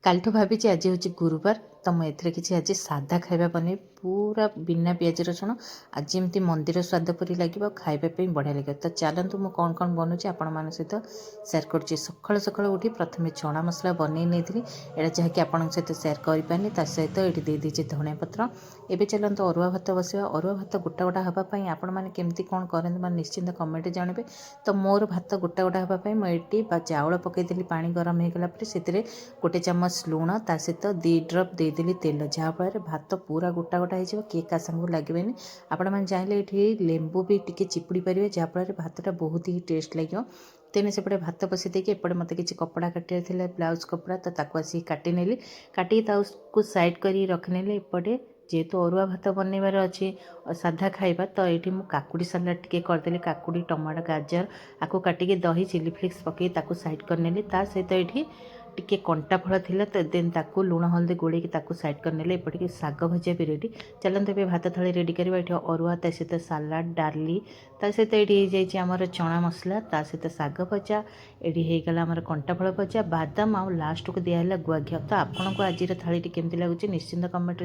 କାଲିଠୁ ଭାବିଛି ଆଜି ହେଉଛି ଗୁରୁବାର ତ ମୁଁ ଏଥିରେ କିଛି ଆଜି ସାଧା ଖାଇବା ବନେଇବି ପୁରା ବିନା ପିଆଜ ରସୁଣ। ଆଜି ଏମିତି ମନ୍ଦିର ସ୍ୱାଦ ପରି ଲାଗିବ ଆଉ ଖାଇବା ପାଇଁ ବଢ଼ିଆ ଲାଗିବ। ତ ଚାଲନ୍ତୁ ମୁଁ କ'ଣ କ'ଣ ବନୁଛି ଆପଣମାନଙ୍କ ସହିତ ସେୟାର କରୁଛି। ସକାଳୁ ସକାଳୁ ଉଠି ପ୍ରଥମେ ଚଣା ମସଲା ବନେଇ ନେଇଥିଲି, ଏଇଟା ଯାହାକି ଆପଣଙ୍କ ସହିତ ସେୟାର କରିପାରିନି। ତା ସହିତ ଏଠି ଦେଇଦେଇଛି ଧଣିଆ ପତ୍ର। ଏବେ ଚାଲନ୍ତୁ ଅରୁଆ ଭାତ ବସିବା। ଅରୁଆ ଭାତ ଗୋଟା ଗୋଟା ହେବା ପାଇଁ ଆପଣମାନେ କେମିତି କ'ଣ କରନ୍ତି ମାନେ ନିଶ୍ଚିନ୍ତ କମେଣ୍ଟରେ ଜାଣିବେ। ତ ମୋର ଭାତ ଗୋଟା ଗୋଟା ହେବା ପାଇଁ ମୁଁ ଏଠି ଚାଉଳ ପକାଇଦେଲି, ପାଣି ଗରମ ହେଇଗଲା ପରେ ସେଥିରେ ଗୋଟେ ଚାମଚ ଲୁଣ, ତା ସହିତ 2 ଡ୍ରପ୍ ଦେଇଦେଲି ତେଲ, ଯାହାଫଳରେ ଭାତ ପୁରା ଗୋଟା ଗୋଟା ହେଇଯିବ, କିଏ କାହା ସାଙ୍ଗକୁ ଲାଗିବେନି। ଆପଣମାନେ ଚାହିଁଲେ ଏଠି ଲେମ୍ବୁ ବି ଟିକେ ଚିପୁଡ଼ି ପାରିବେ, ଯାହାଫଳରେ ଭାତଟା ବହୁତ ହି ଟେଷ୍ଟ ଲାଗିବ। ତେଣୁ ସେପଟେ ଭାତ ବସାଇ ଦେଇକି ଏପଟେ ମୋତେ କିଛି କପଡ଼ା କାଟିବାର ଥିଲା, ବ୍ଲାଉଜ୍ କପଡ଼ା, ତ ତାକୁ ଆସିକି କାଟିନେଲି। କାଟିକି ତାକୁ ସାଇଡ଼୍ କରି ରଖିନେଲି। ଏପଟେ ଯେହେତୁ ଅରୁଆ ଭାତ ବନେଇବାର ଅଛି, ସାଧା ଖାଇବା, ତ ଏଇଠି ମୁଁ କାକୁଡ଼ି ସାଲାଡ଼ ଟିକେ କରିଦେଲି। କାକୁଡ଼ି, ଟମାଟୋ, ଗାଜର ଆକୁ କାଟିକି ଦହି, ଚିଲି ଫ୍ଲେକ୍ସ ପକାଇ ତାକୁ ସାଇଡ଼୍ କରିନେଲି। ତା ସହିତ ଏଇଠି ଟିକେ କଣ୍ଟା ଫଳ ଥିଲା, ତ ଦେନ୍ ତାକୁ ଲୁଣ ହଳଦୀ ଗୋଳେଇକି ତାକୁ ସାଇଡ଼୍ କରିନେଲେ। ଏପଟିକି ଶାଗ ଭଜା ବି ରେଡ଼ି। ଚାଲନ୍ତୁ ଏବେ ଭାତ ଥାଳି ରେଡ଼ି କରିବା। ଏଠି ଅରୁଆ, ତା ସହିତ ସାଲାଡ଼, ଡାଲି, ତା ସହିତ ଏଠି ହେଇଯାଇଛି ଆମର ଚଣା ମସଲା, ତା ସହିତ ଶାଗ ଭଜା, ଏଠି ହେଇଗଲା ଆମର କଣ୍ଟା ଫଳ ଭଜା, ବାଦାମ, ଆଉ ଲାଷ୍ଟକୁ ଦିଆହେଲା ଗୁଆ ଘିଅ। ତ ଆପଣଙ୍କୁ ଆଜିର ଥାଳିଟି କେମିତି ଲାଗୁଛି ନିଶ୍ଚିନ୍ତ କମେଣ୍ଟରେ